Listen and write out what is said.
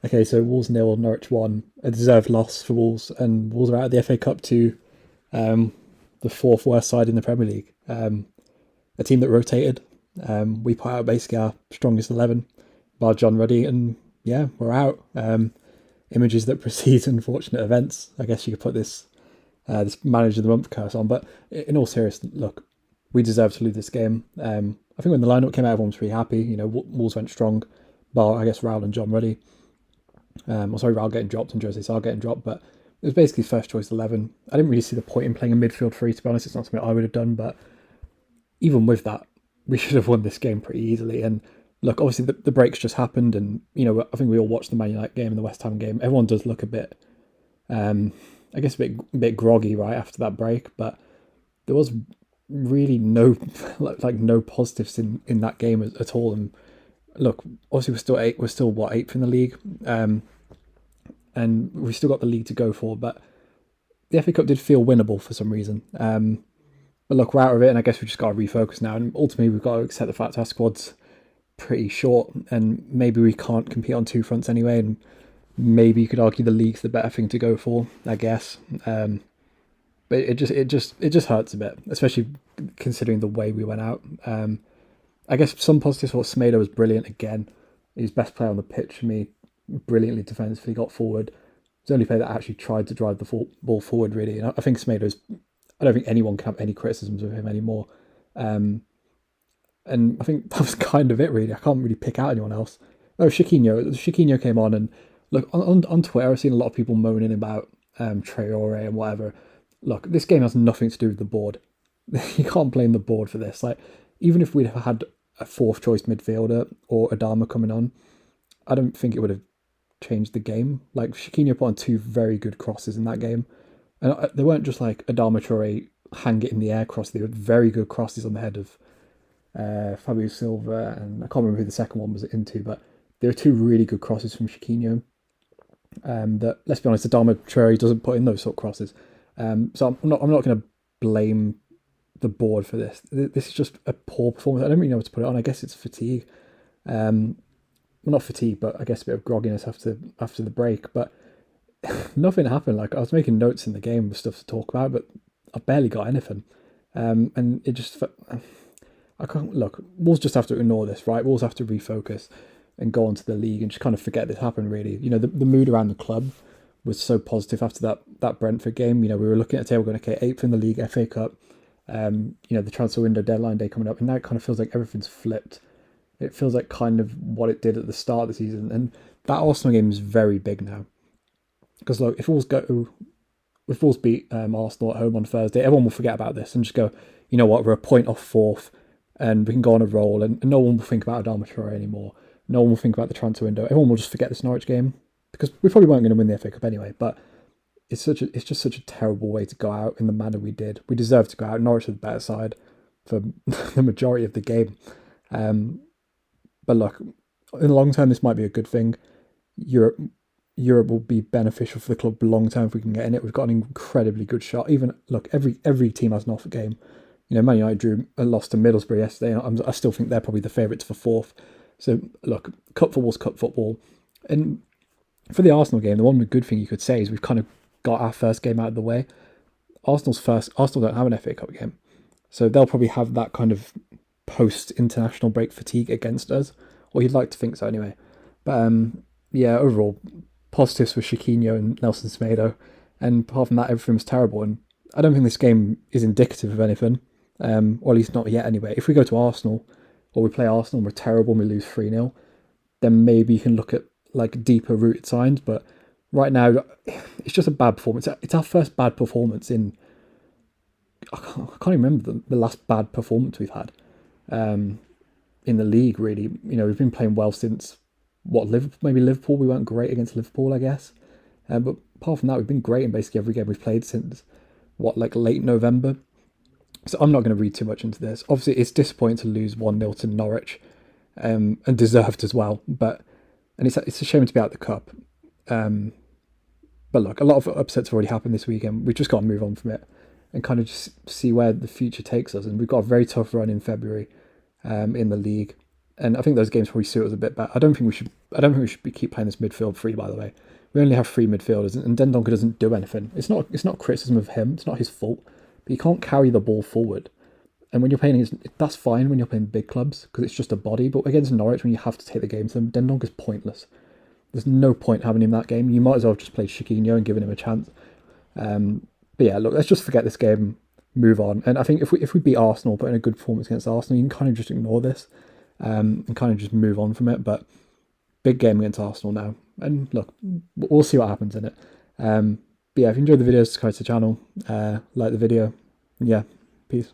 Okay, so Wolves nil, Norwich 1, a deserved loss for Wolves, and Wolves are out of the FA Cup to um, the fourth worst side in the Premier League. A team that rotated. We put out basically our strongest 11, bar John Ruddy, and yeah, we're out. Images that precede unfortunate events. I guess you could put this manager of the month curse on, but in all seriousness, look, we deserve to lose this game. I think when the lineup came out, everyone was pretty happy. You know, Wolves went strong, bar I guess Raul and John Ruddy. Sorry, Raul getting dropped and Jose Sá getting dropped, but it was basically first choice 11. I didn't really see the point in playing a midfield three, to be honest. It's not something I would have done, but even with that, we should have won this game pretty easily. And look, obviously the breaks just happened, and you know I think we all watched the Man United game and the West Ham game. Everyone does look a bit, I guess, a bit groggy right after that break, but there was really no like no positives in that game at all. And look, obviously we're still what, eighth in the league, and we've still got the league to go for, but the FA Cup did feel winnable for some reason. But look, we're out of it, and I guess we just got to refocus now. And ultimately, we've got to accept the fact our squad's pretty short, and maybe we can't compete on two fronts anyway. And maybe you could argue the league's the better thing to go for, I guess. But it just hurts a bit, especially considering the way we went out. I guess some positives for Smedo was brilliant again. He's best player on the pitch for me. Brilliantly defensively got forward. He's the only player that actually tried to drive the ball forward, really. And I think Smedo's. I don't think anyone can have any criticisms of him anymore. And I think that was kind of it, really. I can't really pick out anyone else. Oh, Chiquinho. Chiquinho came on, and look, on Twitter, I've seen a lot of people moaning about Traore and whatever. Look, this game has nothing to do with the board. You can't blame the board for this. Like, even if we'd have had a fourth choice midfielder or Adama coming on, I don't think it would have changed the game. Like, Chiquinho put on two very good crosses in that game. And they weren't just like Adama Traore hang it in the air cross. They were very good crosses on the head of Fabio Silva, and I can't remember who the second one was into, but there were two really good crosses from Chiquinho. That, let's be honest, Adama Traore doesn't put in those sort of crosses. So I'm not going to blame the board for this. This is just a poor performance. I don't really know what to put it on. I guess it's fatigue. Well, not fatigue, but I guess a bit of grogginess after the break. But nothing happened. Like, I was making notes in the game with stuff to talk about, but I barely got anything. And it just, I can't look. Wolves just have to ignore this, right? Wolves have to refocus and go on to the league and just kind of forget this happened. Really, you know, the mood around the club was so positive after that Brentford game. You know, we were looking at a table going, okay, eighth in the league, FA Cup. You know, the transfer window deadline day coming up, and now it kind of feels like everything's flipped. It feels like kind of what it did at the start of the season, and that Arsenal game is very big now. Because look, if Wolves beat Arsenal at home on Thursday, everyone will forget about this and just go, you know what, we're a point off fourth, and we can go on a roll, and no one will think about Adama Traore anymore. No one will think about the transfer window. Everyone will just forget this Norwich game because we probably weren't going to win the FA Cup anyway. But it's just such a terrible way to go out in the manner we did. We deserved to go out. Norwich was the better side for the majority of the game. But look, in the long term, this might be a good thing. Europe will be beneficial for the club long term if we can get in it. We've got an incredibly good shot. Even look, every team has an off game. You know, Man United drew a loss to Middlesbrough yesterday, and I still think they're probably the favourites for fourth. So look, cup football's cup football, and for the Arsenal game, the one good thing you could say is we've kind of got our first game out of the way. Arsenal don't have an FA Cup game, so they'll probably have that kind of post-international break fatigue against us, or you'd like to think so anyway. But yeah, overall, positives for Chiquinho and Nelson Semedo, and apart from that, everything was terrible. And I don't think this game is indicative of anything, or at least not yet anyway. If we go to Arsenal, or we play Arsenal and we're terrible and we lose 3-0, then maybe you can look at like deeper rooted signs. But right now, it's just a bad performance. It's our first bad performance in, I can't even remember the last bad performance we've had in the league, really. You know, we've been playing well since, maybe Liverpool. We weren't great against Liverpool, I guess. But apart from that, we've been great in basically every game we've played since, like late November. So I'm not going to read too much into this. Obviously, it's disappointing to lose 1-0 to Norwich, and deserved as well. And it's a shame to be out of the cup. But look, a lot of upsets have already happened this weekend. We've just got to move on from it and kind of just see where the future takes us. And we've got a very tough run in February in the league. And I think those games probably suit us a bit better. I don't think we should. I don't think we should keep playing this midfield three. By the way, we only have three midfielders, and Dendonka doesn't do anything. It's not. It's not criticism of him. It's not his fault. But you can't carry the ball forward. And when you're playing, that's fine when you're playing big clubs because it's just a body. But against Norwich, when you have to take the game to them, Dendonka's pointless. There's no point having him that game. You might as well have just played Chiquinho and given him a chance. But yeah, look, let's just forget this game, move on. And I think if we beat Arsenal, put in a good performance against Arsenal, you can kind of just ignore this and kind of just move on from it. But big game against Arsenal now. And look, we'll see what happens in it. But yeah, if you enjoyed the video, subscribe to the channel, like the video. Yeah, peace.